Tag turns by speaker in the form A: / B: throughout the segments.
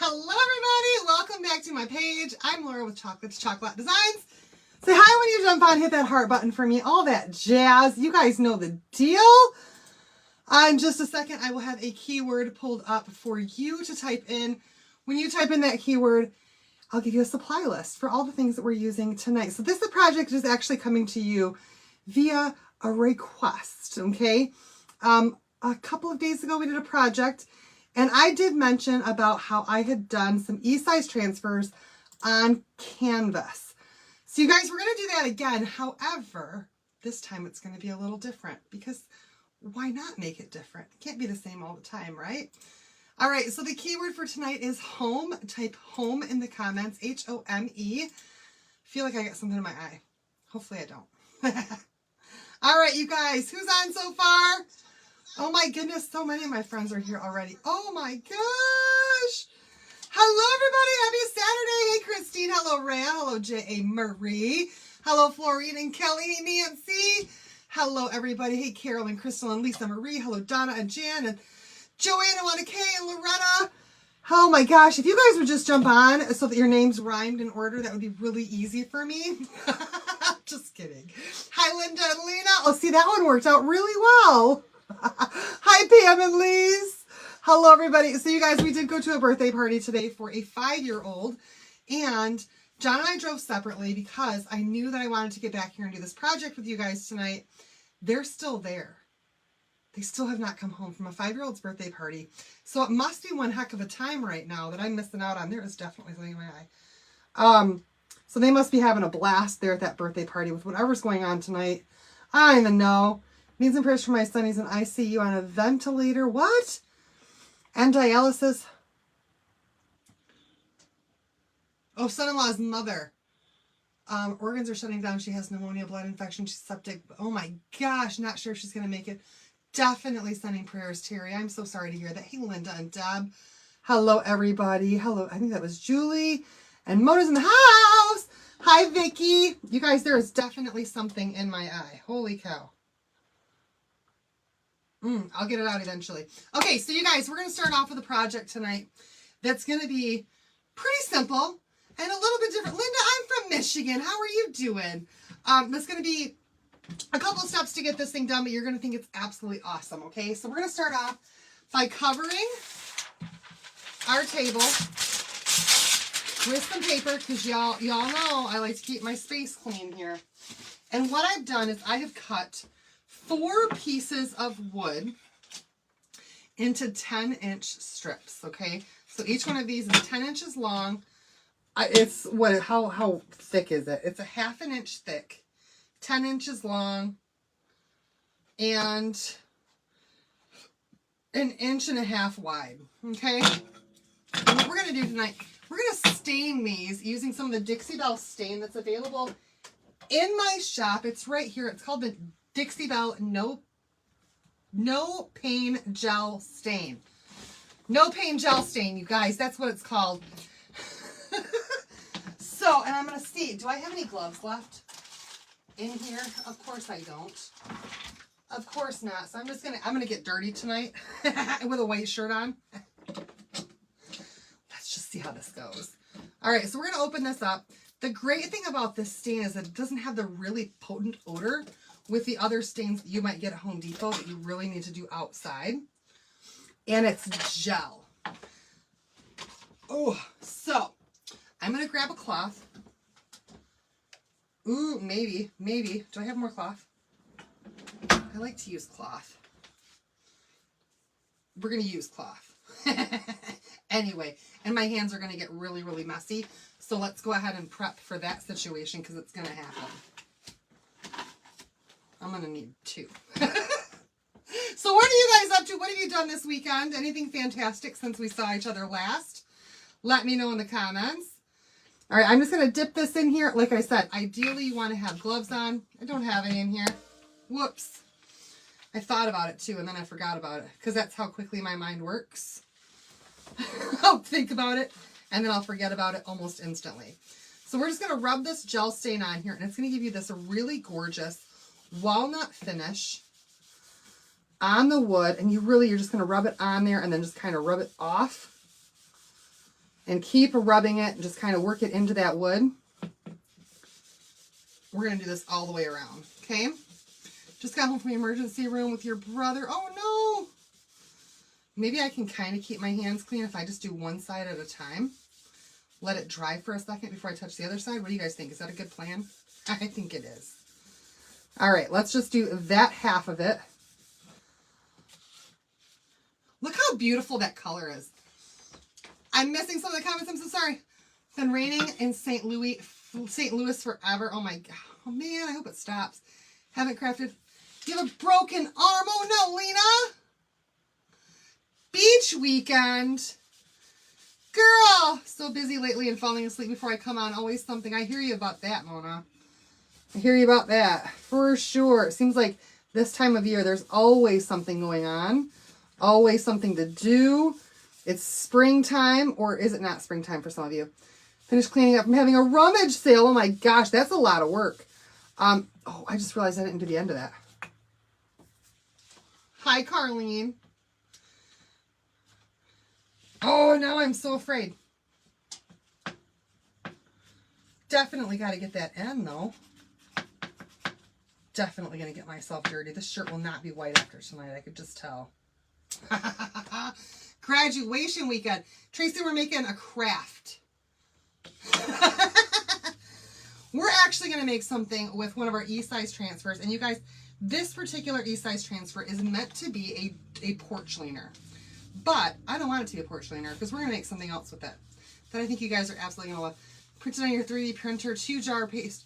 A: Hello everybody, welcome back to my page. I'm Laura with Chocolates Chocolate Designs. Say hi when you jump on, hit that heart button for me, all that jazz. You guys know the deal. In just a second, I will have a keyword pulled up for you to type in. When you type in that keyword, I'll give you a supply list for all the things that we're using tonight. So this project is actually coming to you via a request, okay? A couple of days ago, we did a project, and I did mention about how I had done some e-size transfers on canvas. So you guys, we're going to do that again. However, this time it's going to be a little different because why not make it different? It can't be the same all the time, right? All right, so the keyword for tonight is home. Type home in the comments, H-O-M-E. I feel like I got something in my eye. Hopefully I don't. All right, you guys, who's on so far? Oh my goodness, so many of my friends are here already. Oh my gosh. Hello everybody, happy Saturday. Hey Christine, hello Rhea, hello J.A. Marie. Hello Florine and Kelly, hey Nancy. Hello everybody, hey Carol and Crystal and Lisa Marie. Hello Donna and Jan and Joanna, Wanda Kay and Loretta. Oh my gosh, if you guys would just jump on so that your names rhymed in order, that would be really easy for me. Just kidding. Hi Linda and Lena. Oh, see, that one worked out really well. Hi Pam and Lise. Hello everybody. So you guys, we did go to a birthday party today for a 5-year-old, and John and I drove separately because I knew that I wanted to get back here and do this project with you guys tonight. They're still there. They still have not come home from a 5-year-old's birthday party. So it must be one heck of a time right now that I'm missing out on. There is definitely something in my eye. So they must be having a blast there at that birthday party with whatever's going on tonight. I don't even know. Needs and prayers for my son. He's in ICU on a ventilator. What? And dialysis. Oh, son-in-law's mother. Organs are shutting down. She has pneumonia, blood infection. She's septic. Oh my gosh. Not sure if she's going to make it. Definitely sending prayers, Terry. I'm so sorry to hear that. Hey, Linda and Deb. Hello, everybody. Hello. I think that was Julie. And Mona's in the house. Hi, Vicky. You guys, there is definitely something in my eye. Holy cow. I'll get it out eventually. Okay, so you guys, we're going to start off with a project tonight that's going to be pretty simple and a little bit different. Linda, I'm from Michigan. How are you doing? That's going to be a couple of steps to get this thing done, but you're going to think it's absolutely awesome, okay? So we're going to start off by covering our table with some paper because y'all know I like to keep my space clean here. And what I've done is I have cut 4 pieces of wood into 10-inch strips, okay? So each one of these is 10 inches long. It's what? How thick is it? It's a 1/2 inch thick, 10 inches long, and 1.5 inches wide, okay? And what we're going to do tonight, we're going to stain these using some of the Dixie Belle stain that's available in my shop. It's right here. It's called the Dixie Belle No Pain Gel Stain. No Pain Gel Stain, you guys. That's what it's called. So, and I'm going to see, do I have any gloves left in here? Of course I don't. Of course not. So I'm going to get dirty tonight with a white shirt on. Let's just see how this goes. All right, so we're going to open this up. The great thing about this stain is that it doesn't have the really potent odor with the other stains that you might get at Home Depot that you really need to do outside. And it's gel. Oh, so I'm going to grab a cloth. Ooh, maybe. Do I have more cloth? I like to use cloth. We're going to use cloth. Anyway, and my hands are going to get really, really messy. So let's go ahead and prep for that situation because it's going to happen. I'm going to need 2. So what are you guys up to? What have you done this weekend? Anything fantastic since we saw each other last? Let me know in the comments. All right, I'm just going to dip this in here. Like I said, ideally you want to have gloves on. I don't have any in here. Whoops. I thought about it too, and then I forgot about it because that's how quickly my mind works. I'll think about it, and then I'll forget about it almost instantly. So we're just going to rub this gel stain on here, and it's going to give you this really gorgeous walnut finish on the wood. And you're just going to rub it on there and then just kind of rub it off. and keep rubbing it and just kind of work it into that wood. We're going to do this all the way around, okay? Just got home from the emergency room with your brother. Oh, no. Maybe I can kind of keep my hands clean if I just do one side at a time. Let it dry for a second before I touch the other side. What do you guys think? Is that a good plan? I think it is. All right, let's just do that half of it. Look how beautiful that color is. I'm missing some of the comments. I'm so sorry. It's been raining in St. Louis forever. Oh my God. Oh man, I hope it stops. Haven't crafted. You have a broken arm. Oh no, Lena. Beach weekend. Girl. So busy lately and falling asleep before I come on. Always something. I hear you about that, Mona. I hear you about that. For sure. It seems like this time of year, there's always something going on. Always something to do. It's springtime, or is it not springtime for some of you? Finished cleaning up. I'm having a rummage sale. Oh my gosh, that's a lot of work. Oh, I just realized I didn't do the end of that. Hi, Carlene. Oh, now I'm so afraid. Definitely got to get that end, though. Definitely going to get myself dirty. This shirt will not be white after tonight. I could just tell. Graduation weekend. Tracy, we're making a craft. We're actually going to make something with one of our E-size transfers. And you guys, this particular E-size transfer is meant to be a porch leaner. But I don't want it to be a porch leaner because we're going to make something else with it that I think you guys are absolutely going to love. Print it on your 3D printer, 2-jar paste.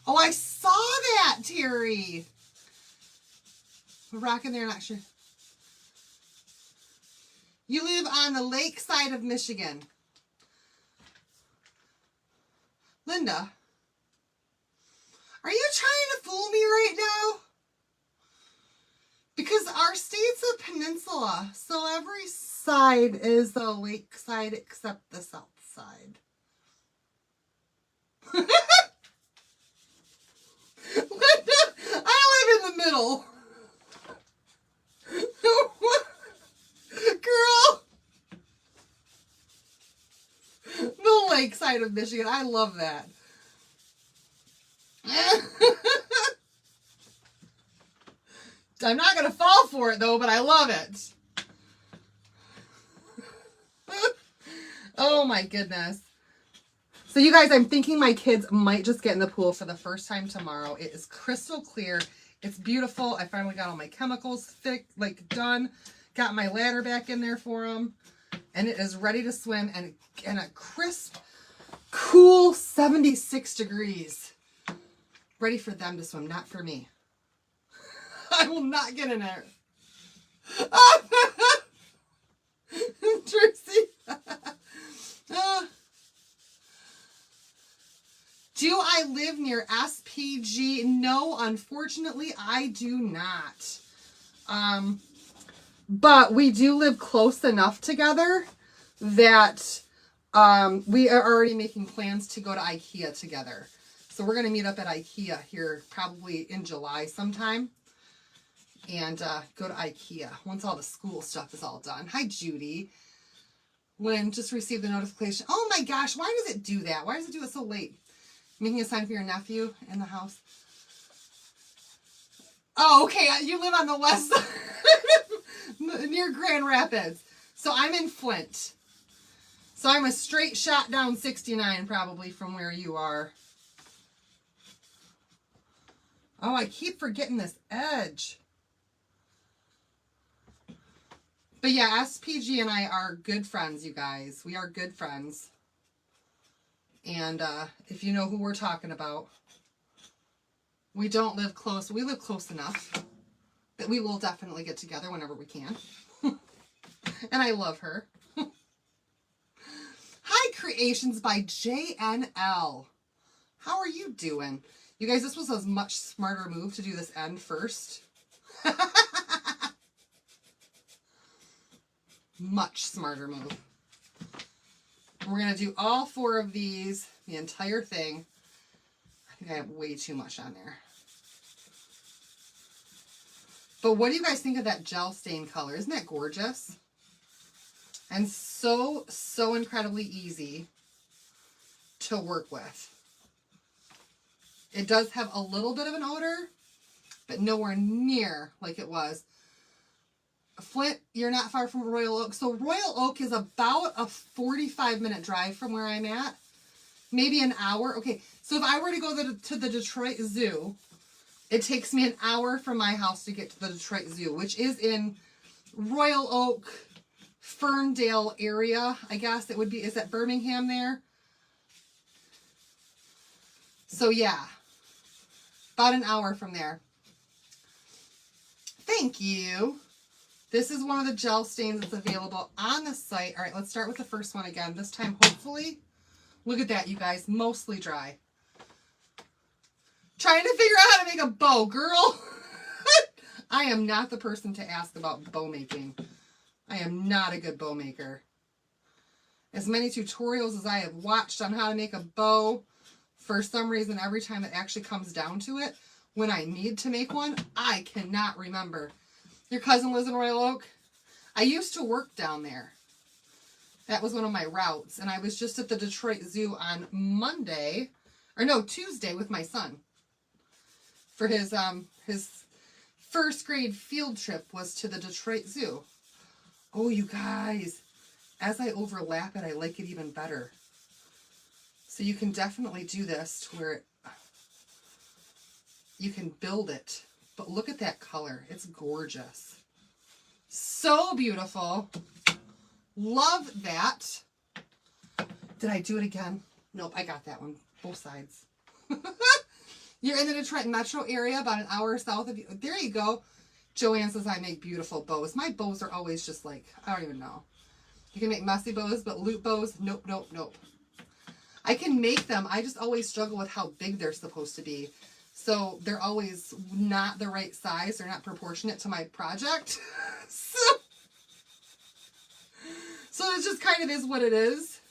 A: Oh, I saw that, Terry. We're rocking there, not sure. You live on the lake side of Michigan. Linda, are you trying to fool me right now? Because our state's a peninsula, so every side is the lake side except the south side. Linda, I live in the middle. Girl. The lake side of Michigan. I love that. I'm not going to fall for it, though, but I love it. Oh, my goodness. So, you guys, I'm thinking my kids might just get in the pool for the first time tomorrow. It is crystal clear. It's beautiful. I finally got all my chemicals done. Got my ladder back in there for them. And it is ready to swim. And a crisp, cool 76 degrees. Ready for them to swim, not for me. I will not get in there. Tracy. Do I live near SPG? No, unfortunately, I do not. But we do live close enough together that we are already making plans to go to IKEA together. So we're going to meet up at IKEA here probably in July sometime. And go to IKEA once all the school stuff is all done. Hi, Judy. Lynn just received the notification. Oh my gosh, why does it do that? Why does it do it so late? Making a sign for your nephew in the house. Oh, okay. You live on the west side near Grand Rapids. So I'm in Flint. So I'm a straight shot down 69 probably from where you are. Oh, I keep forgetting this edge. But yeah, SPG and I are good friends, you guys. We are good friends. And if you know who we're talking about, we don't live close. We live close enough that we will definitely get together whenever we can. And I love her. Hi, Creations by JNL. How are you doing? You guys, this was a much smarter move to do this end first. Much smarter move. We're going to do all 4 of these, the entire thing. I think I have way too much on there. But what do you guys think of that gel stain color? Isn't that gorgeous? and so incredibly easy to work with. It does have a little bit of an odor, but nowhere near like it was. Flint, you're not far from Royal Oak. So Royal Oak is about a 45-minute drive from where I'm at. Maybe an hour. Okay, so if I were to go to the Detroit Zoo, it takes me an hour from my house to get to the Detroit Zoo, which is in Royal Oak, Ferndale area, I guess it would be. Is that Birmingham there? So yeah, about an hour from there. Thank you. This is one of the gel stains that's available on the site. All right, let's start with the first one again. This time, hopefully, look at that, you guys, mostly dry. Trying to figure out how to make a bow, girl. I am not the person to ask about bow making. I am not a good bow maker. As many tutorials as I have watched on how to make a bow, for some reason, every time it actually comes down to it, when I need to make one, I cannot remember. Your cousin lives in Royal Oak? I used to work down there. That was one of my routes. And I was just at the Detroit Zoo on Tuesday with my son. For his first grade field trip was to the Detroit Zoo. Oh, you guys, as I overlap it, I like it even better. So you can definitely do this to where you can build it. But look at that color. It's gorgeous. So beautiful. Love that. Did I do it again? Nope, I got that one. Both sides. You're in the Detroit metro area, about an hour south of you. There you go. Joanne says I make beautiful bows. My bows are always just like, I don't even know. You can make messy bows, but loop bows, nope, nope, nope. I can make them. I just always struggle with how big they're supposed to be. So they're always not the right size. They're not proportionate to my project. So it just kind of is what it is.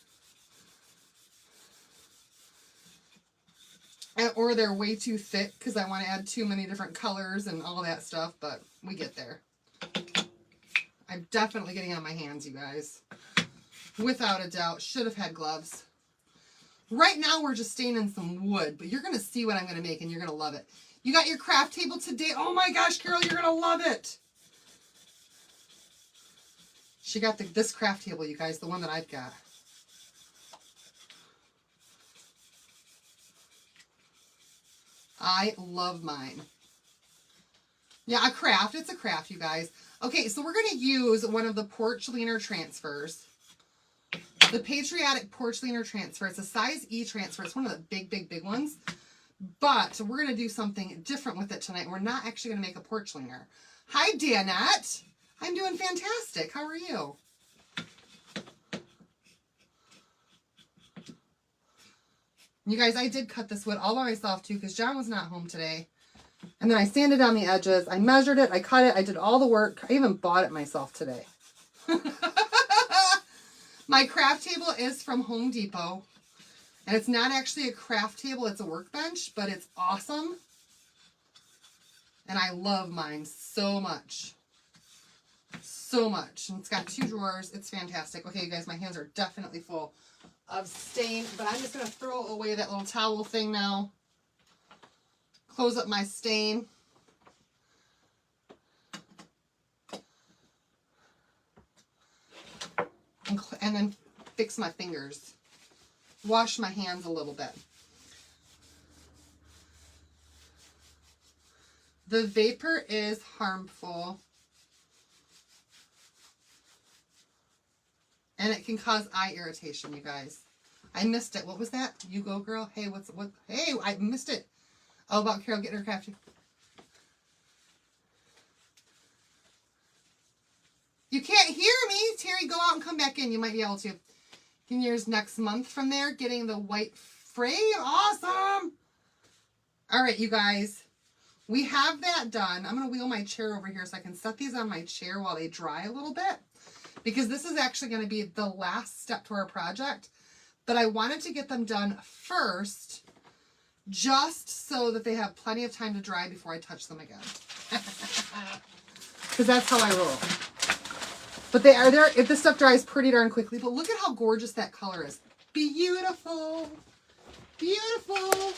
A: Or they're way too thick because I want to add too many different colors and all that stuff, but we get there. I'm definitely getting on my hands, you guys. Without a doubt. Should have had gloves. Right now we're just staining some wood, but you're going to see what I'm going to make and you're going to love it. You got your craft table today. Oh my gosh, Carol, you're going to love it. She got this craft table, you guys, the one that I've got. I love mine. Yeah, a craft. It's a craft, you guys. Okay, so we're going to use one of the porch leaner transfers. The Patriotic porch leaner transfer. It's a size E transfer. It's one of the big ones. But we're going to do something different with it tonight. We're not actually going to make a porch leaner. Hi, Danette. I'm doing fantastic. How are you? You guys, I did cut this wood all by myself too because John was not home today. And then I sanded down the edges. I measured it. I cut it. I did all the work. I even bought it myself today. My craft table is from Home Depot. And it's not actually a craft table. It's a workbench, but it's awesome. And I love mine so much. So much. And it's got 2 drawers. It's fantastic. Okay, you guys, my hands are definitely full of stain, but I'm just going to throw away that little towel thing now. Close up my stain. And then fix my fingers. Wash my hands a little bit. The vapor is harmful. And it can cause eye irritation, you guys. I missed it. What was that? You go, girl. Hey, what? Hey, I missed it. Oh, about Carol getting her crafty. You can't hear me. Terry, go out and come back in. You might be able to. Yours next month from there, getting the white frame. Awesome. All right, you guys. We have that done. I'm going to wheel my chair over here so I can set these on my chair while they dry a little bit. Because this is actually going to be the last step to our project. But I wanted to get them done first, just so that they have plenty of time to dry before I touch them again. Because that's how I roll. But they are there. If this stuff dries pretty darn quickly. But look at how gorgeous that color is. Beautiful. Beautiful.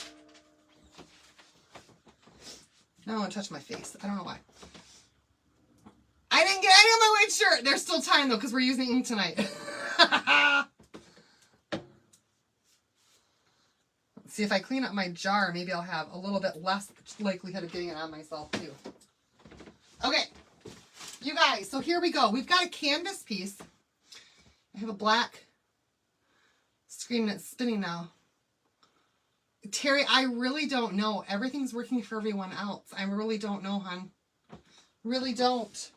A: Now I want to touch my face. I don't know why. I didn't get any of my white shirt. There's still time though, because we're using ink tonight. Let's see if I clean up my jar, maybe I'll have a little bit less likelihood of getting it on myself too. Okay, you guys, so here we go. We've got a canvas piece. I have a black screen that's spinning now. Terry, I really don't know. Everything's working for everyone else. I really don't know, hon. Really don't.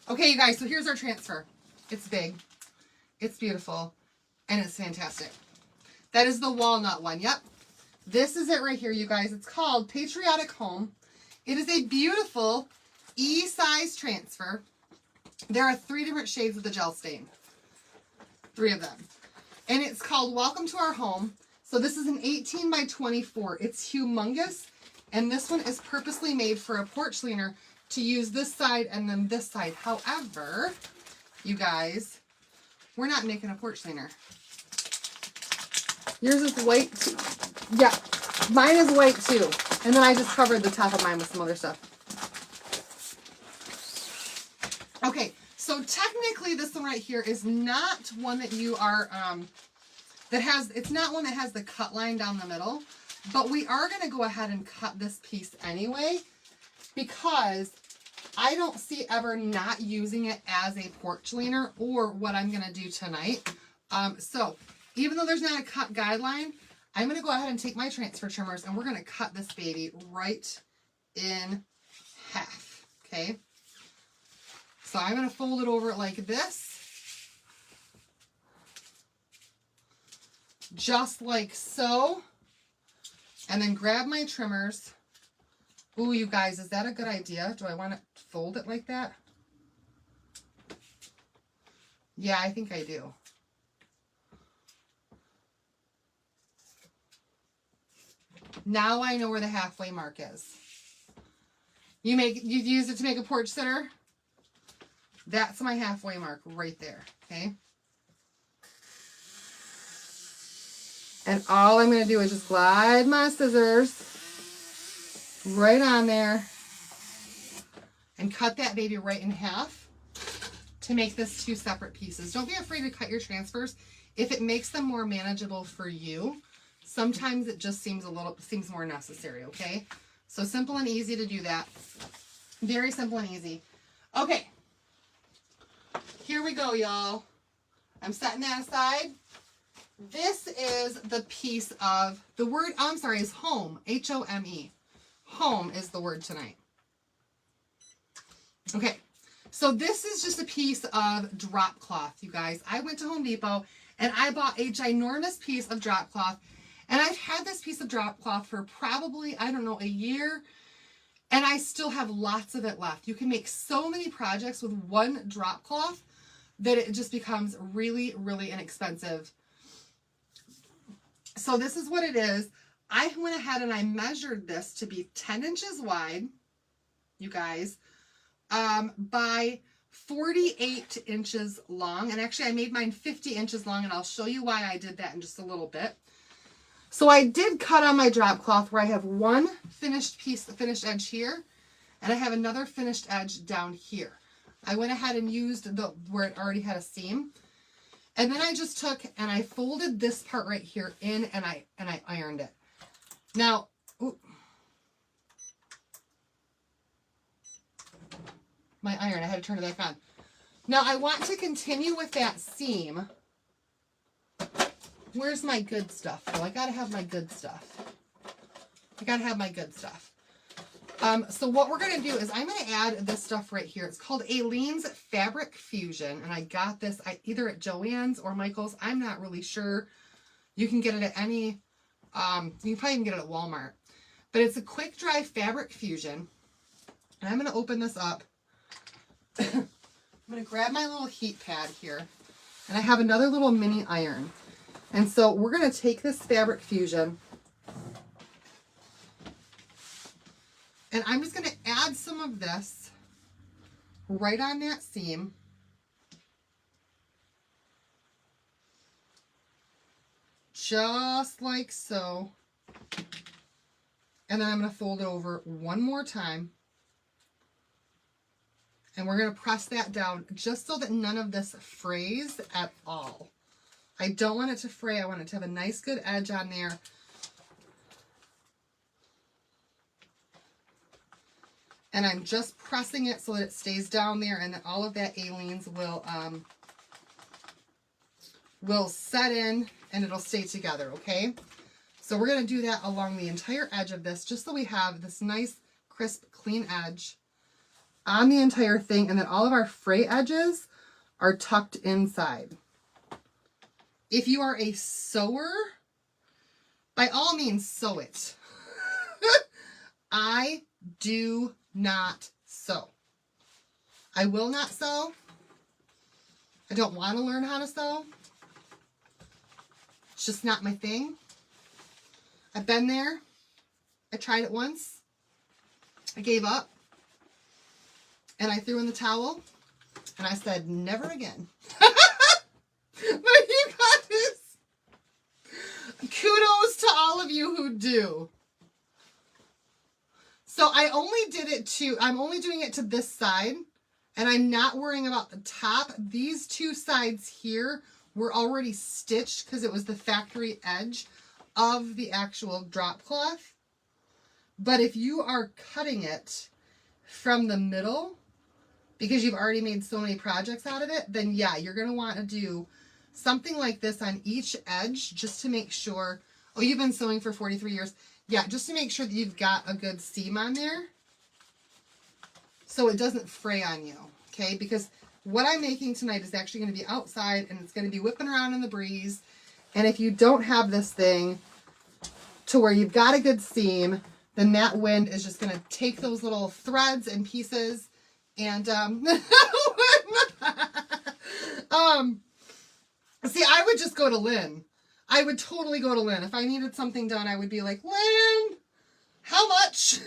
A: Okay, you guys, so here's our transfer. It's big. It's beautiful. And it's fantastic. That is the walnut one. Yep. This is it right here, you guys. It's called Patriotic Home. It is a beautiful E-size transfer. There are 3 different shades of the gel stain. 3 of them. And it's called Welcome to Our Home. So this is an 18 by 24. It's humongous. And this one is purposely made for a porch leaner to use this side and then this side. However, you guys, we're not making a porch leaner. Yours is white too. Yeah, mine is white too. And then I just covered the top of mine with some other stuff. Okay, so technically this one right here is not one that you are, it's not one that has the cut line down the middle, but we are going to go ahead and cut this piece anyway, because I don't see ever not using it as a porch leaner or what I'm going to do tonight. So even though there's not a cut guideline, I'm going to go ahead and take my transfer trimmers and we're going to cut this baby right in half. Okay. So I'm going to fold it over like this. Just like so. And then grab my trimmers. Ooh, you guys, is that a good idea? Do I want to fold it like that? Yeah, I think I do. Now I know where the halfway mark is. You've used it to make a porch sitter? That's my halfway mark right there, okay? And all I'm going to do is just glide my scissors right on there and cut that baby right in half to make this 2 separate pieces. Don't be afraid to cut your transfers if it makes them more manageable for you. Sometimes it just seems more necessary, okay? So simple and easy to do that. Very simple and easy. Okay. Here we go, y'all. I'm setting that aside. This is the piece of, the word, is home, H-O-M-E. Home is the word tonight. Okay, so this is just a piece of drop cloth, you guys. I went to Home Depot and I bought a ginormous piece of drop cloth. And I've had this piece of drop cloth for probably, I don't know, a year. And I still have lots of it left. You can make so many projects with one drop cloth that it just becomes really, really inexpensive. So this is what it is. I went ahead and I measured this to be 10 inches wide, you guys, by 48 inches long. And actually I made mine 50 inches long, and I'll show you why I did that in just a little bit. So I did cut on my drop cloth where I have one finished edge here, and I have another finished edge down here. I went ahead and used where it already had a seam. And then I just took and I folded this part right here in, and I ironed it. Now, ooh, my iron, I had to turn it back on. Now I want to continue with that seam. Where's my good stuff? Well, I gotta have my good stuff. I gotta have my good stuff. So what we're gonna do is I'm gonna add this stuff right here. It's called Aileen's Fabric Fusion, and I got this either at Joann's or Michael's. I'm not really sure. You can get it at any, you can probably even get it at Walmart. But it's a quick dry fabric fusion. And I'm gonna open this up. I'm gonna grab my little heat pad here, and I have another little mini iron. And so we're going to take this fabric fusion, and I'm just going to add some of this right on that seam. just like so. And then I'm going to fold it over one more time. And we're going to press that down just so that none of this frays at all. I don't want it to fray. I want it to have a nice good edge on there. And I'm just pressing it so that it stays down there and that all of that aleenes will set in and it'll stay together, okay? So we're going to do that along the entire edge of this just so we have this nice, crisp, clean edge on the entire thing and that all of our fray edges are tucked inside. If you are a sewer, by all means sew it. I do not sew. I will not sew. I don't want to learn how to sew. It's just not my thing. I've been there. I tried it once. I gave up. And I threw in the towel. And I said, never again. But you guys, kudos to all of you who do. So I'm only doing it to this side, and I'm not worrying about the top. These two sides here were already stitched because it was the factory edge of the actual drop cloth. But if you are cutting it from the middle, because you've already made so many projects out of it, then yeah, you're going to want to do something like this on each edge just to make sure. Oh, you've been sewing for 43 years. Yeah, just to make sure that you've got a good seam on there so it doesn't fray on you, okay? Because what I'm making tonight is actually going to be outside and it's going to be whipping around in the breeze. And if you don't have this thing to where you've got a good seam, then that wind is just going to take those little threads and pieces and see, I would just go to Lynn. I would totally go to Lynn. If I needed something done, I would be like, Lynn, how much?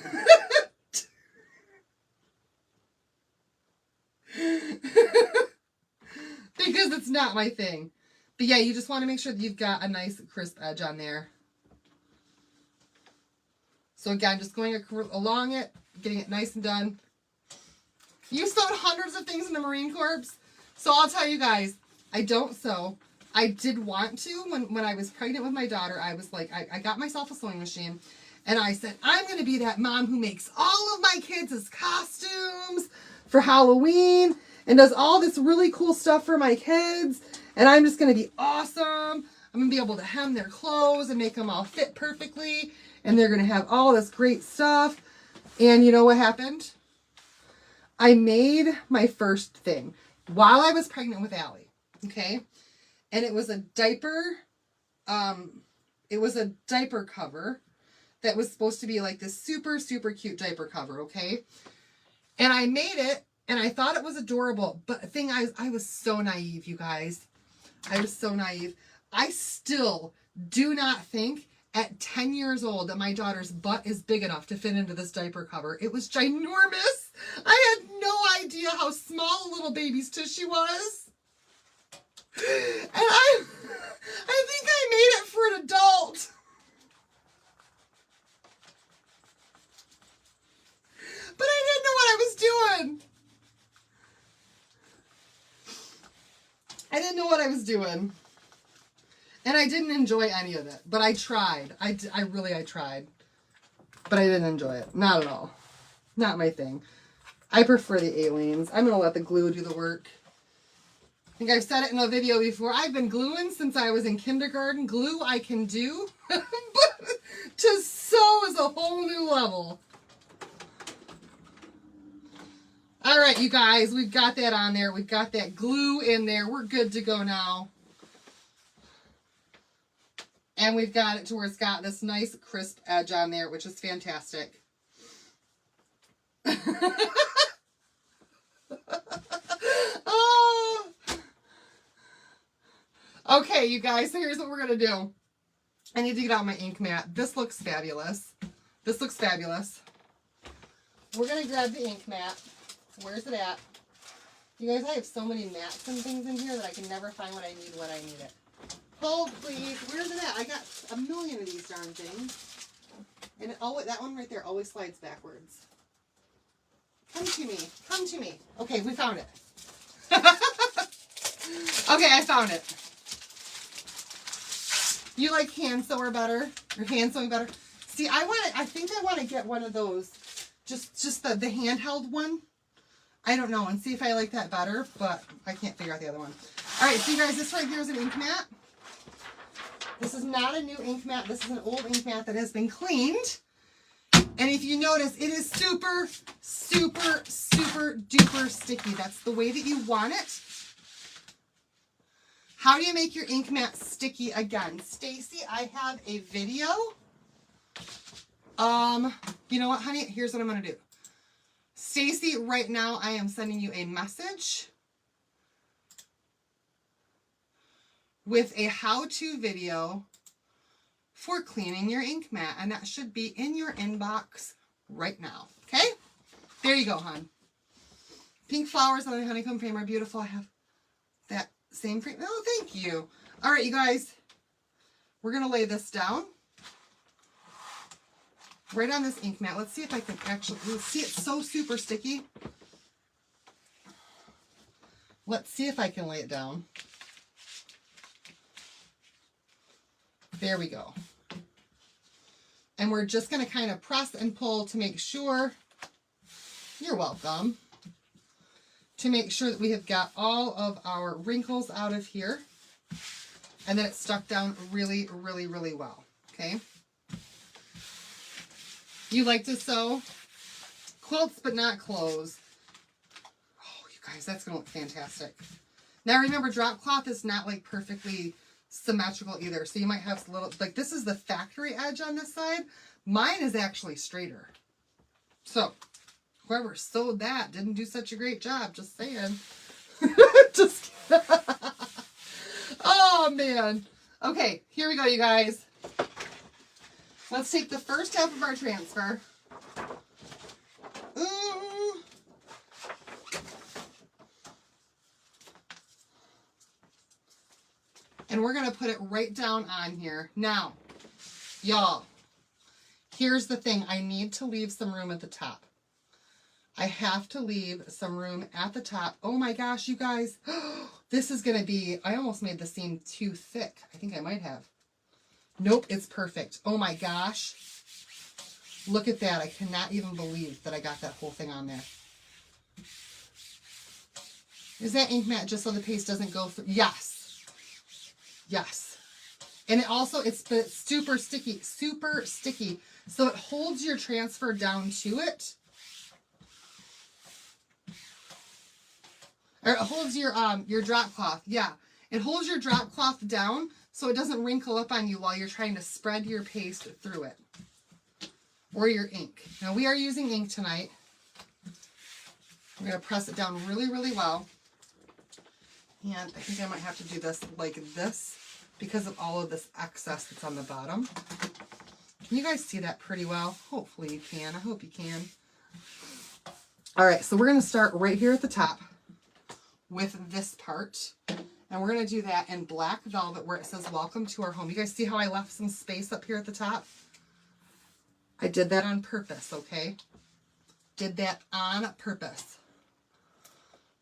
A: Because it's not my thing. But yeah, you just want to make sure that you've got a nice crisp edge on there. So again, just going along it, getting it nice and done. You sewed hundreds of things in the Marine Corps. So I'll tell you guys, I don't sew. I did want to. When I was pregnant with my daughter, I was like, I got myself a sewing machine. And I said, I'm going to be that mom who makes all of my kids' costumes for Halloween and does all this really cool stuff for my kids. And I'm just going to be awesome. I'm going to be able to hem their clothes and make them all fit perfectly. And they're going to have all this great stuff. And you know what happened? I made my first thing while I was pregnant with Allie. Okay. And it was a diaper. It was a diaper cover that was supposed to be like this super, super cute diaper cover. Okay. And I made it and I thought it was adorable. But the thing is, I was so naive, you guys. I was so naive. I still do not think at 10 years old that my daughter's butt is big enough to fit into this diaper cover. It was ginormous. I had no idea how small a little baby's tushy was. And I think I made it for an adult. But I didn't know what I was doing. I didn't know what I was doing. And I didn't enjoy any of it. But I tried. I tried. But I didn't enjoy it. Not at all. Not my thing. I prefer the aleenes. I'm going to let the glue do the work. I think I've said it in a video before. I've been gluing since I was in kindergarten. Glue I can do. But to sew is a whole new level. All right, you guys. We've got that on there. We've got that glue in there. We're good to go now. And we've got it to where it's got this nice crisp edge on there, which is fantastic. Oh. Okay, you guys, so here's what we're going to do. I need to get out my ink mat. This looks fabulous. This looks fabulous. We're going to grab the ink mat. Where's it at? You guys, I have so many mats and things in here that I can never find what I need when I need it. hold please. Where's it at? I got a million of these darn things. And it always, that one right there always slides backwards. Come to me. Come to me. Okay, we found it. Okay, I found it. You like hand sewer better? Or hand sewing better? See, I think I want to get one of those. Just the handheld one. I don't know, and see if I like that better, but I can't figure out the other one. All right, so you guys, this right here is an ink mat. This is not a new ink mat. This is an old ink mat that has been cleaned. And if you notice, it is super, super, super duper sticky. That's the way that you want it. How do you make your ink mat sticky again? Stacy, I have a video. You know what, honey? Here's what I'm going to do. Stacy, right now I am sending you a message with a how-to video for cleaning your ink mat, and that should be in your inbox right now. Okay? There you go, hon. Pink flowers on the honeycomb frame are beautiful. I have that same frame. Oh, thank you. All right, you guys. We're going to lay this down right on this ink mat. Let's see if I can actually see. It's so super sticky. Let's see if I can lay it down. There we go. And we're just going to kind of press and pull to make sure, you're welcome, to make sure that we have got all of our wrinkles out of here. And then it's stuck down really, really, really well. Okay. You like to sew quilts, but not clothes. Oh, you guys, that's going to look fantastic. Now remember, drop cloth is not like perfectly symmetrical either. So you might have a little, like this is the factory edge on this side. Mine is actually straighter. So whoever sewed that didn't do such a great job. Just saying. Just oh, man. Okay, here we go, you guys. Let's take the first half of our transfer. And we're going to put it right down on here. Now, y'all, here's the thing. I need to leave some room at the top. I have to leave some room at the top. Oh my gosh, you guys. This is going to be, I almost made the seam too thick. I think I might have. Nope, it's perfect. Oh my gosh. Look at that. I cannot even believe that I got that whole thing on there. Is that ink mat just so the paste doesn't go through? Yes. Yes. And it also, it's super sticky, super sticky. So it holds your transfer down to it. Or it holds your drop cloth. Yeah. It holds your drop cloth down so it doesn't wrinkle up on you while you're trying to spread your paste through it. Or your ink. Now we are using ink tonight. We're going to press it down really, really well. And I think I might have to do this like this because of all of this excess that's on the bottom. Can you guys see that pretty well? Hopefully you can. I hope you can. All right, so we're going to start right here at the top with this part. And we're going to do that in black velvet where it says welcome to our home. You guys see how I left some space up here at the top? I did that on purpose, okay? Did that on purpose.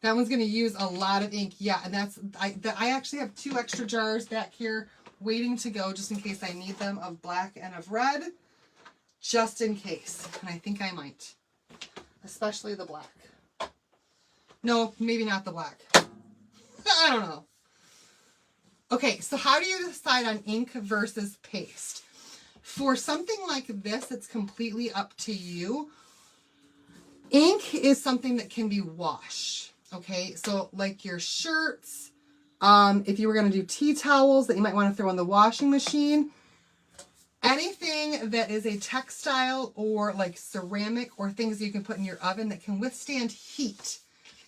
A: That one's going to use a lot of ink. Yeah, and I actually have 2 extra jars back here waiting to go just in case I need them of black and of red. Just in case. And I think I might. Especially the black. No, maybe not the black. I don't know. Okay, so how do you decide on ink versus paste? For something like this, it's completely up to you. Ink is something that can be washed. Okay, so like your shirts, if you were going to do tea towels that you might want to throw in the washing machine, anything that is a textile or like ceramic or things you can put in your oven that can withstand heat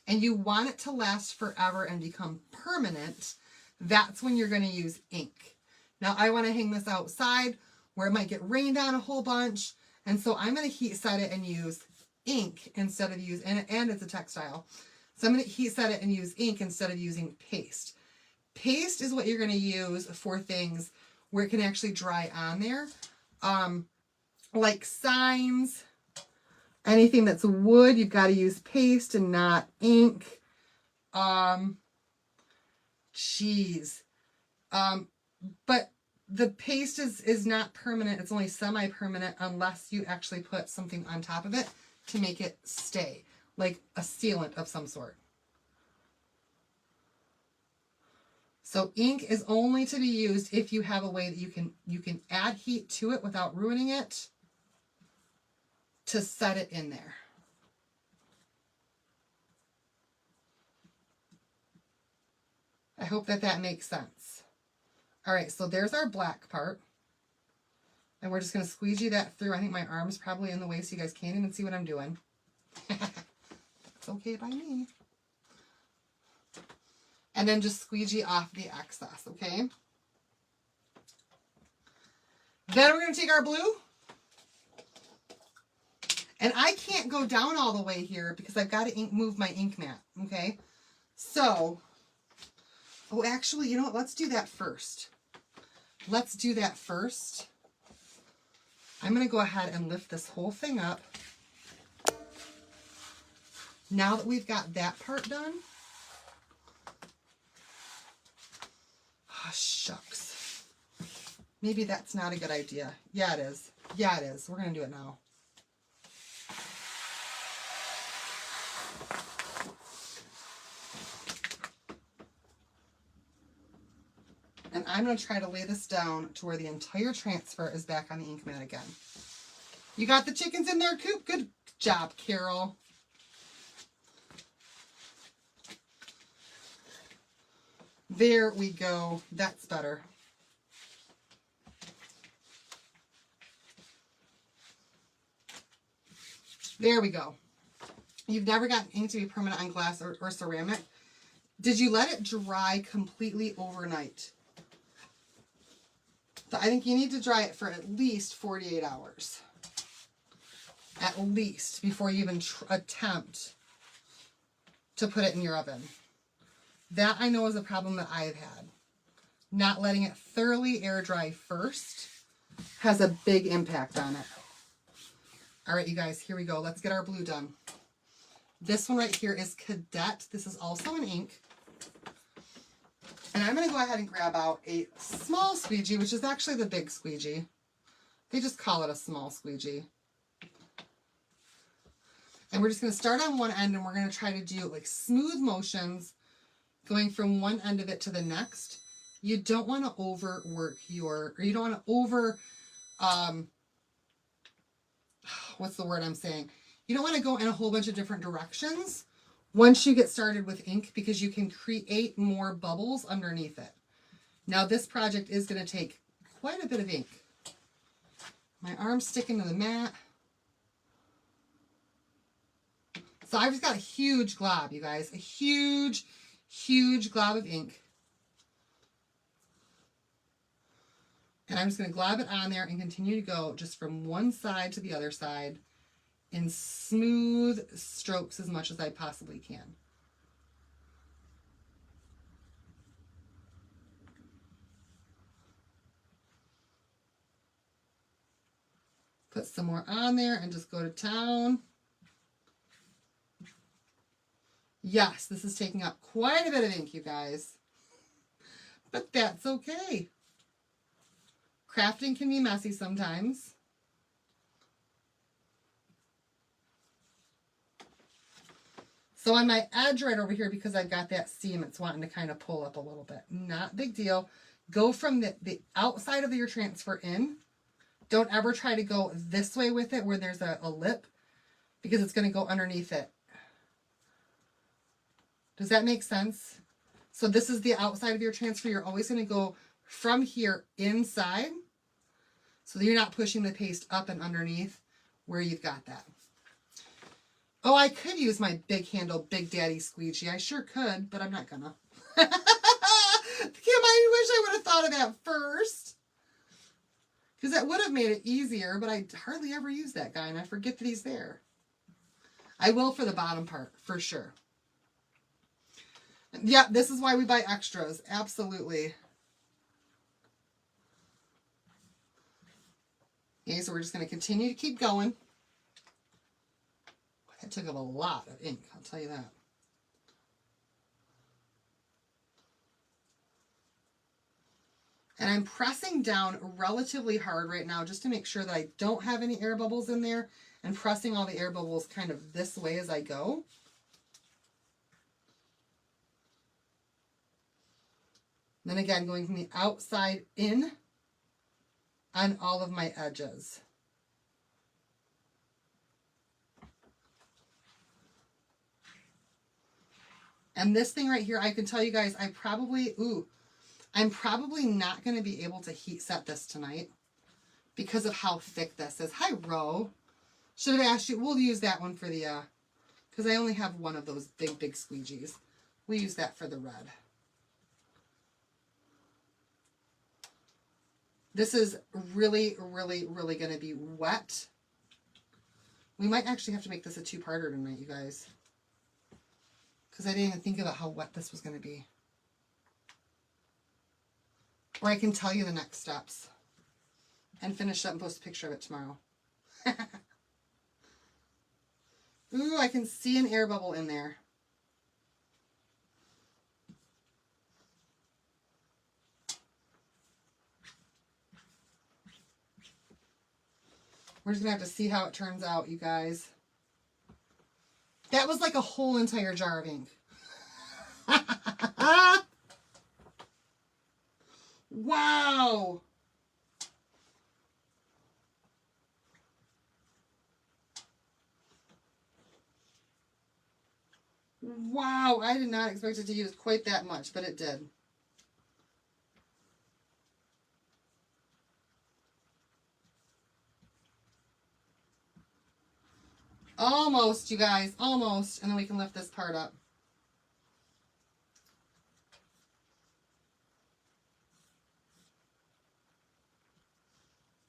A: and you want it to last forever and become permanent, that's when you're going to use ink. Now I want to hang this outside where it might get rained on a whole bunch, and so I'm going to heat set it and use ink instead of and it's a textile. So I'm going to heat set it and use ink instead of using paste. Paste is what you're going to use for things where it can actually dry on there. Like signs, anything that's wood, you've got to use paste and not ink. But the paste is not permanent. It's only semi-permanent unless you actually put something on top of it to make it stay, like a sealant of some sort. So ink is only to be used if you have a way that you can add heat to it without ruining it to set it in there. I hope that makes sense. All right, so there's our black part. And we're just going to squeegee that through. I think my arm's probably in the way so you guys can't even see what I'm doing. It's okay by me. And then just squeegee off the excess, okay? Then we're going to take our blue. And I can't go down all the way here because I've got to move my ink mat, okay? So, oh, actually, you know what? Let's do that first. Let's do that first. I'm going to go ahead and lift this whole thing up. Now that we've got that part done. Oh, shucks. Maybe that's not a good idea. Yeah, it is. Yeah, it is. We're going to do it now. And I'm going to try to lay this down to where the entire transfer is back on the ink mat again. You got the chickens in their coop? Good job, Carol. There we go. That's better. There we go. You've never gotten ink to be permanent on glass or ceramic. Did you let it dry completely overnight? So I think you need to dry it for at least 48 hours. At least, before you even attempt to put it in your oven. That I know is a problem that I've had. Not letting it thoroughly air dry first has a big impact on it. All right, you guys, here we go. Let's get our blue done. This one right here is Cadet. This is also an ink. And I'm going to go ahead and grab out a small squeegee, which is actually the big squeegee. They just call it a small squeegee. And we're just going to start on one end, and we're going to try to do like smooth motions going from one end of it to the next. You don't want to overwork or you don't want to what's the word I'm saying? You don't want to go in a whole bunch of different directions once you get started with ink, because you can create more bubbles underneath it. Now this project is going to take quite a bit of ink. My arm's sticking to the mat. So I've just got a huge glob, you guys. A huge, huge glob of ink. And I'm just going to glob it on there and continue to go just from one side to the other side in smooth strokes as much as I possibly can. Put some more on there and just go to town. Yes, this is taking up quite a bit of ink, you guys. But that's okay. Crafting can be messy sometimes. So on my edge right over here, because I've got that seam, it's wanting to kind of pull up a little bit. Not a big deal. Go from the outside of your transfer in. Don't ever try to go this way with it where there's a lip, because it's going to go underneath it. Does that make sense? So this is the outside of your transfer. You're always going to go from here inside, so that you're not pushing the paste up and underneath where you've got that. Oh, I could use my big handle Big Daddy squeegee. I sure could, but I'm not gonna. Kim, I wish I would have thought of that first, because that would have made it easier, but I hardly ever use that guy, and I forget that he's there. I will for the bottom part, for sure. Yeah, this is why we buy extras. Absolutely. Okay, so we're just going to continue to keep going. That took up a lot of ink, I'll tell you that. And I'm pressing down relatively hard right now just to make sure that I don't have any air bubbles in there, and pressing all the air bubbles kind of this way as I go. Then again, going from the outside in on all of my edges. And this thing right here, I can tell you guys, I'm probably not going to be able to heat set this tonight because of how thick this is. Hi, Ro. Should have asked you. We'll use that one for the, because I only have one of those big squeegees. We'll use that for the red. This is really going to be wet. We might actually have to make this a two-parter tonight, you guys. Because I didn't even think about how wet this was going to be. Or I can tell you the next steps. And finish up and post a picture of it tomorrow. Ooh, I can see an air bubble in there. We're just going to have to see how it turns out, you guys. That was like a whole entire jar of ink. Wow. Wow, I did not expect it to use quite that much, but it did. Almost, you guys, almost. And then we can lift this part up.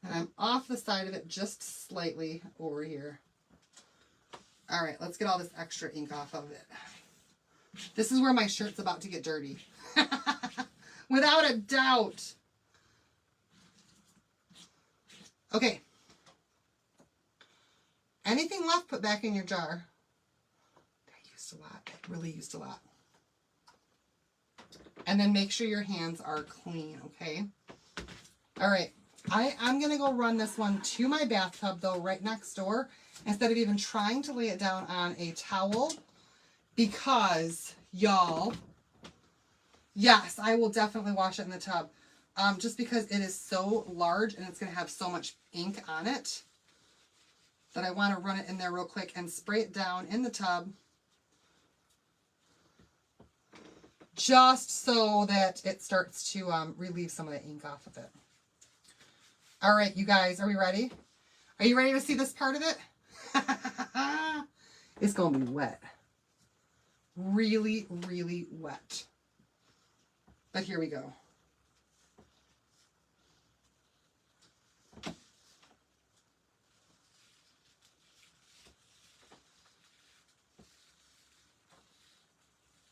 A: And I'm off the side of it just slightly over here. All right, let's get all this extra ink off of it. This is where my shirt's about to get dirty. Without a doubt. Okay. Anything left, put back in your jar. That used a lot. That really used a lot. And then make sure your hands are clean, okay? All right. I'm going to go run this one to my bathtub, though, right next door, instead of even trying to lay it down on a towel, because, y'all, yes, I will definitely wash it in the tub, just because it is so large and it's going to have so much ink on it that I want to run it in there real quick and spray it down in the tub, just so that it starts to relieve some of the ink off of it. All right, you guys, are we ready? Are you ready to see this part of it? It's going to be wet. Really wet. But here we go.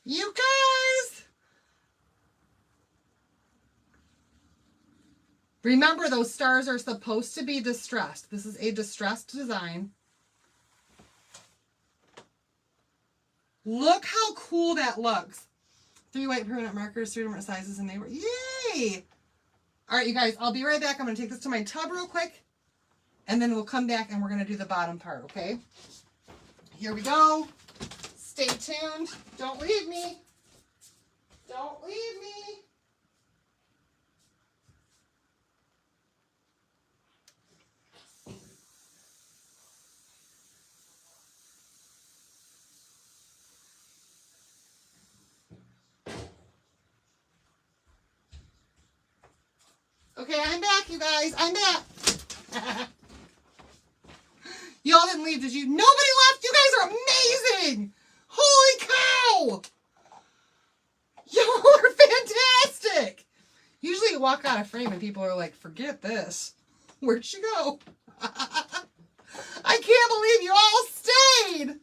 A: You guys! Remember, those stars are supposed to be distressed. This is a distressed design. Look how cool that looks. 3 white permanent markers, 3 different sizes, and they were, yay! All right, you guys, I'll be right back. I'm going to take this to my tub real quick, and then we'll come back and we're going to do the bottom part, okay? Here we go. Stay tuned. Don't leave me. Don't leave me. Okay, I'm back, you guys. I'm back. Y'all didn't leave, did you? Nobody left. You guys are amazing. Holy cow. Y'all are fantastic. Usually you walk out of frame and people are like, forget this. Where'd she go? I can't believe you all stayed.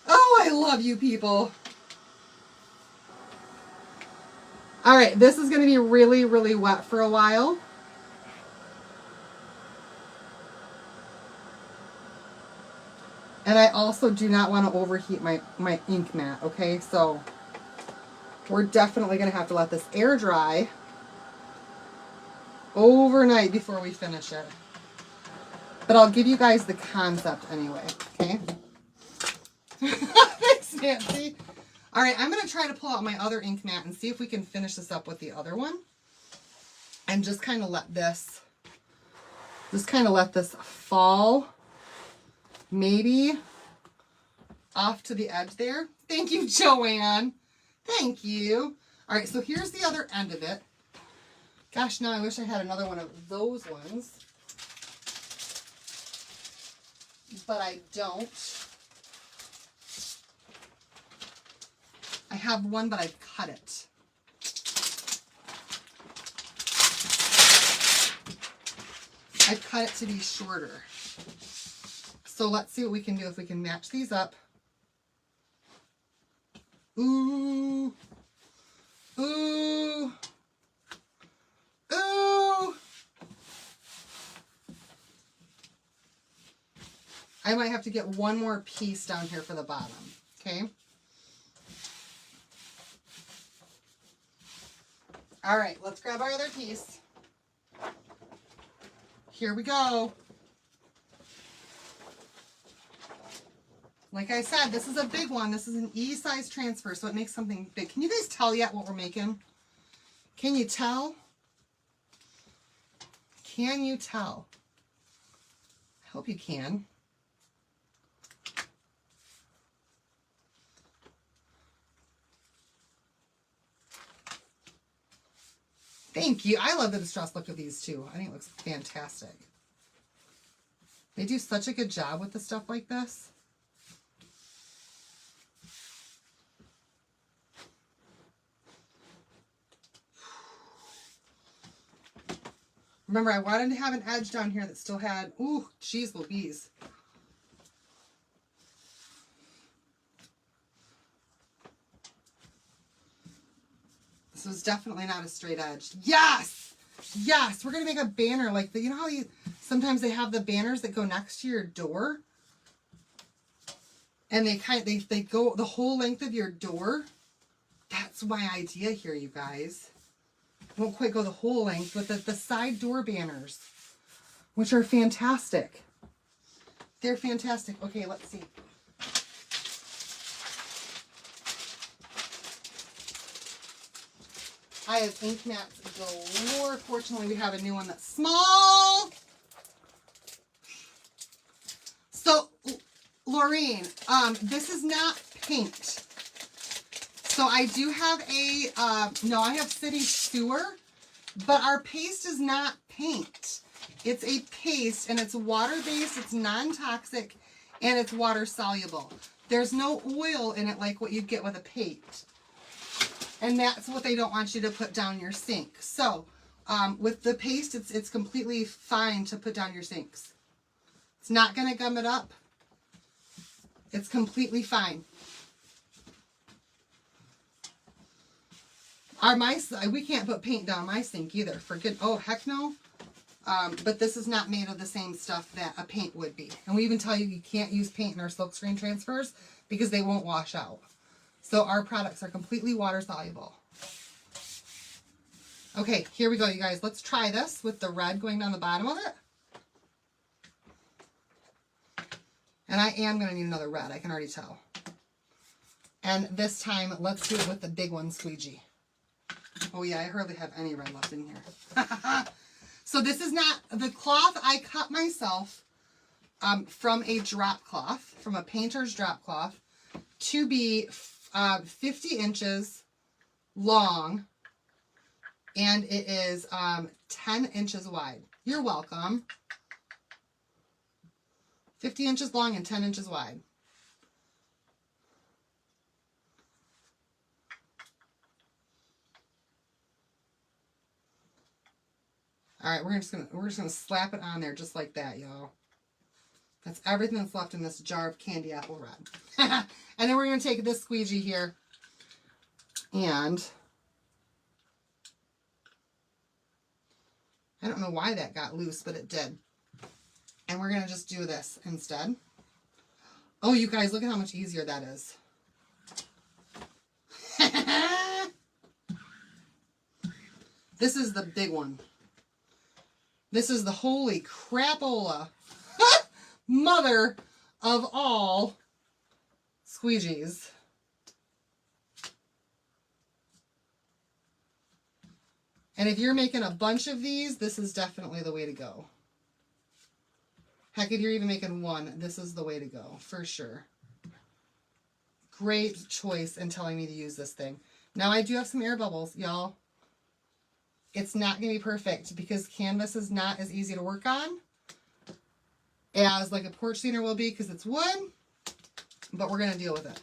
A: Oh, I love you people. All right, this is going to be really, really wet for a while. And I also do not want to overheat my ink mat, okay? So we're definitely going to have to let this air dry overnight before we finish it. But I'll give you guys the concept anyway, okay? Thanks, Nancy. All right, I'm going to try to pull out my other ink mat and see if we can finish this up with the other one. And just kind of let this fall maybe off to the edge there. Thank you, Joanne. Thank you. All right, so here's the other end of it. Gosh, now I wish I had another one of those ones. But I don't. I have one, but I've cut it. I've cut it to be shorter. So let's see what we can do if we can match these up. Ooh. Ooh. Ooh. I might have to get one more piece down here for the bottom, okay? All right, let's grab our other piece. Here we go. Like I said, this is a big one. This is an E-size transfer, so it makes something big. Can you guys tell yet what we're making? Can you tell? Can you tell? I hope you can. Thank you. I love the distressed look of these too. I think it looks fantastic. They do such a good job with the stuff like this. Remember, I wanted to have an edge down here that still had, ooh, geez Louise. This was definitely not a straight edge. Yes! Yes! We're going to make a banner like the, you know how sometimes they have the banners that go next to your door? And they go the whole length of your door. That's my idea here, you guys. Won't quite go the whole length, but the side door banners, which are fantastic. They're fantastic. Okay, let's see. I have ink mats galore. Fortunately, we have a new one that's small. So, Laureen, this is not paint. So I do have no, I have city sewer, but our paste is not paint. It's a paste, and it's water-based, it's non-toxic, and it's water-soluble. There's no oil in it like what you get with a paint. And that's what they don't want you to put down your sink. So, with the paste, it's completely fine to put down your sinks. It's not going to gum it up. It's completely fine. We can't put paint down my sink either. Oh, heck no. But this is not made of the same stuff that a paint would be. And we even tell you can't use paint in our silkscreen transfers because they won't wash out. So our products are completely water soluble. Okay, here we go, you guys. Let's try this with the red going down the bottom of it. And I am going to need another red. I can already tell. And this time, let's do it with the big one squeegee. Oh yeah, I hardly have any red left in here. So this is not, the cloth I cut myself from a drop cloth, from a painter's drop cloth, to be 50 inches long, and it is 10 inches wide. You're welcome. 50 inches long and 10 inches wide. All right, we're just gonna slap it on there just like that, y'all. That's everything that's left in this jar of candy apple red. And then we're gonna take this squeegee here and I don't know why that got loose, but it did. And we're going to just do this instead. Oh, you guys, look at how much easier that is. This is the big one. This is the holy crapola mother of all squeegees. And if you're making a bunch of these, this is definitely the way to go. Heck, if you're even making one, this is the way to go, for sure. Great choice in telling me to use this thing. Now, I do have some air bubbles, y'all. It's not going to be perfect because canvas is not as easy to work on as like a porch cleaner will be because it's wood, but we're going to deal with it.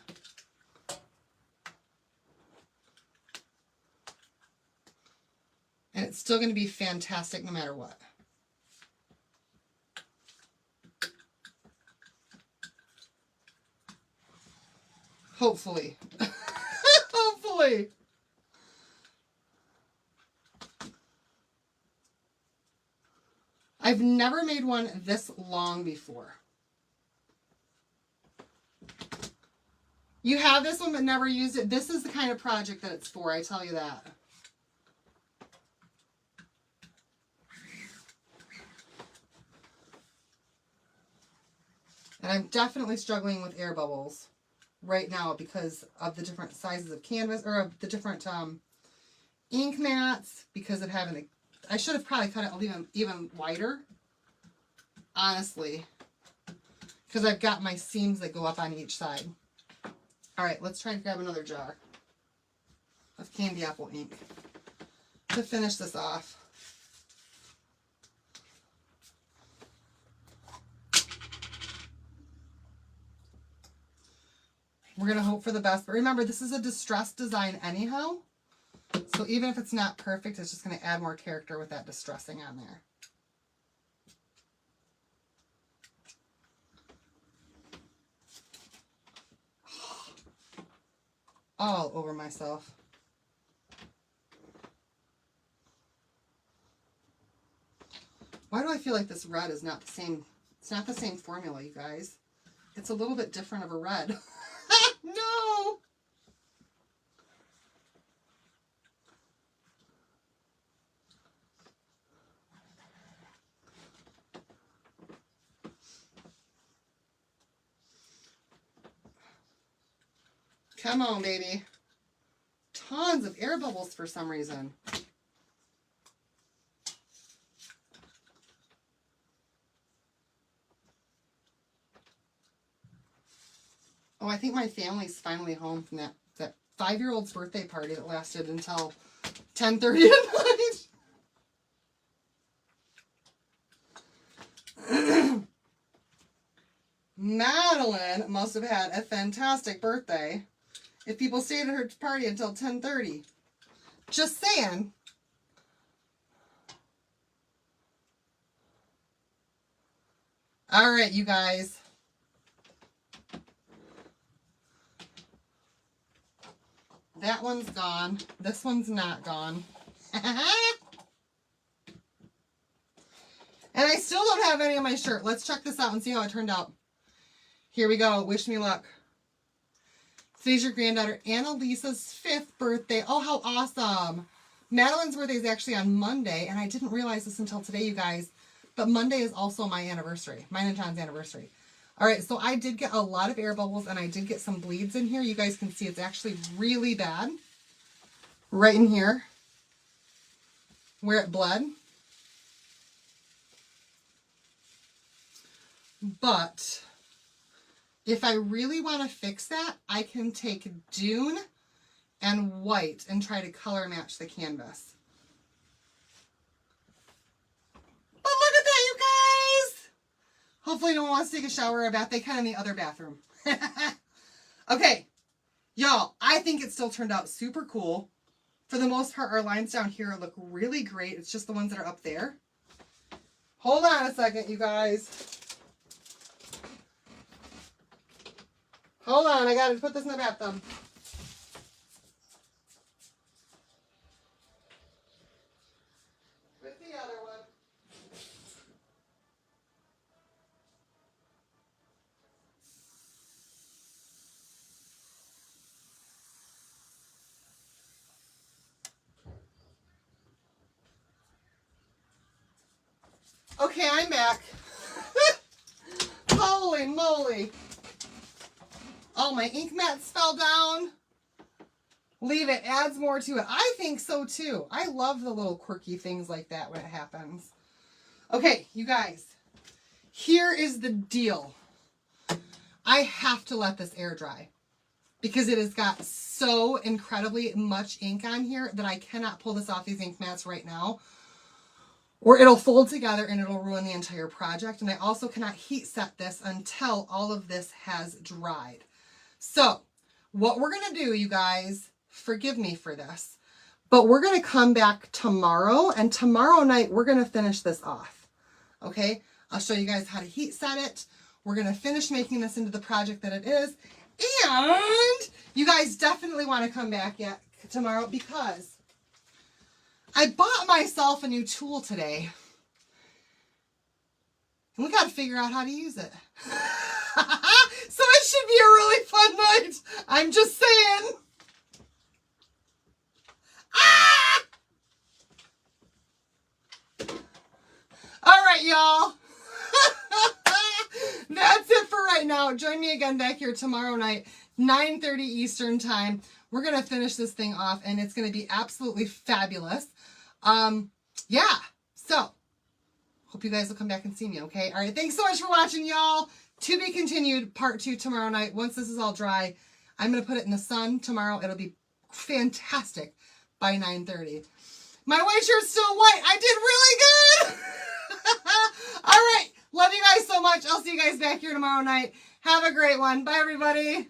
A: And it's still going to be fantastic no matter what. Hopefully. Hopefully. I've never made one this long before. You have this one but never used it. This is the kind of project that it's for, I tell you that. And I'm definitely struggling with air bubbles right now because of the different sizes of canvas, or of the different ink mats, because of having the, I should have probably cut it even wider, honestly, because I've got my seams that go up on each side. All right, let's try to grab another jar of candy apple ink to finish this off. We're going to hope for the best. But remember, this is a distressed design anyhow. So even if it's not perfect, it's just going to add more character with that distressing on there. All over myself. Why do I feel like this red is not the same? It's not the same formula, you guys. It's a little bit different of a red. No! Come on, baby. Tons of air bubbles for some reason. Oh, I think my family's finally home from that 5-year-old's birthday party that lasted until 10:30 at night. Madeline must have had a fantastic birthday if people stayed at her party until 10:30. Just saying. All right, you guys. That one's gone. This one's not gone. And I still don't have any on my shirt. Let's check this out and see how it turned out. Here we go. Wish me luck. Today's your granddaughter Annalisa's 5th birthday. Oh, how awesome. Madeline's birthday is actually on Monday, and I didn't realize this until today, you guys. But Monday is also my anniversary. Mine and John's anniversary. All right, so I did get a lot of air bubbles, and I did get some bleeds in here. You guys can see it's actually really bad. Right in here, where it bled. But if I really want to fix that, I can take Dune and white and try to color match the canvas. But look at that, you guys! Hopefully no one wants to take a shower or a bath. They can in the other bathroom. Okay, y'all, I think it still turned out super cool. For the most part, our lines down here look really great. It's just the ones that are up there. Hold on a second, you guys. Hold on, I gotta put this in the bathtub. With the other one. Okay, I'm back. Holy moly. Oh, my ink mats fell down. Leave it. Adds more to it. I think so too. I love the little quirky things like that when it happens. Okay, you guys. Here is the deal. I have to let this air dry because it has got so incredibly much ink on here that I cannot pull this off these ink mats right now, or it'll fold together and it'll ruin the entire project. And I also cannot heat set this until all of this has dried. So what we're going to do, you guys, forgive me for this, but we're going to come back tomorrow, and tomorrow night we're going to finish this off. Okay, I'll show you guys how to heat set it. We're going to finish making this into the project that it is. And you guys definitely want to come back tomorrow because I bought myself a new tool today. And we got to figure out how to use it. So it should be a really fun night. I'm just saying. Ah! All right, y'all. That's it for right now. Join me again back here tomorrow night, 9:30 Eastern time. We're going to finish this thing off, and it's going to be absolutely fabulous. Yeah. So, hope you guys will come back and see me, okay? All right. Thanks so much for watching, y'all. To be continued, part 2 tomorrow night. Once this is all dry, I'm going to put it in the sun tomorrow. It'll be fantastic by 9:30. My white shirt's still white. I did really good. All right. Love you guys so much. I'll see you guys back here tomorrow night. Have a great one. Bye, everybody.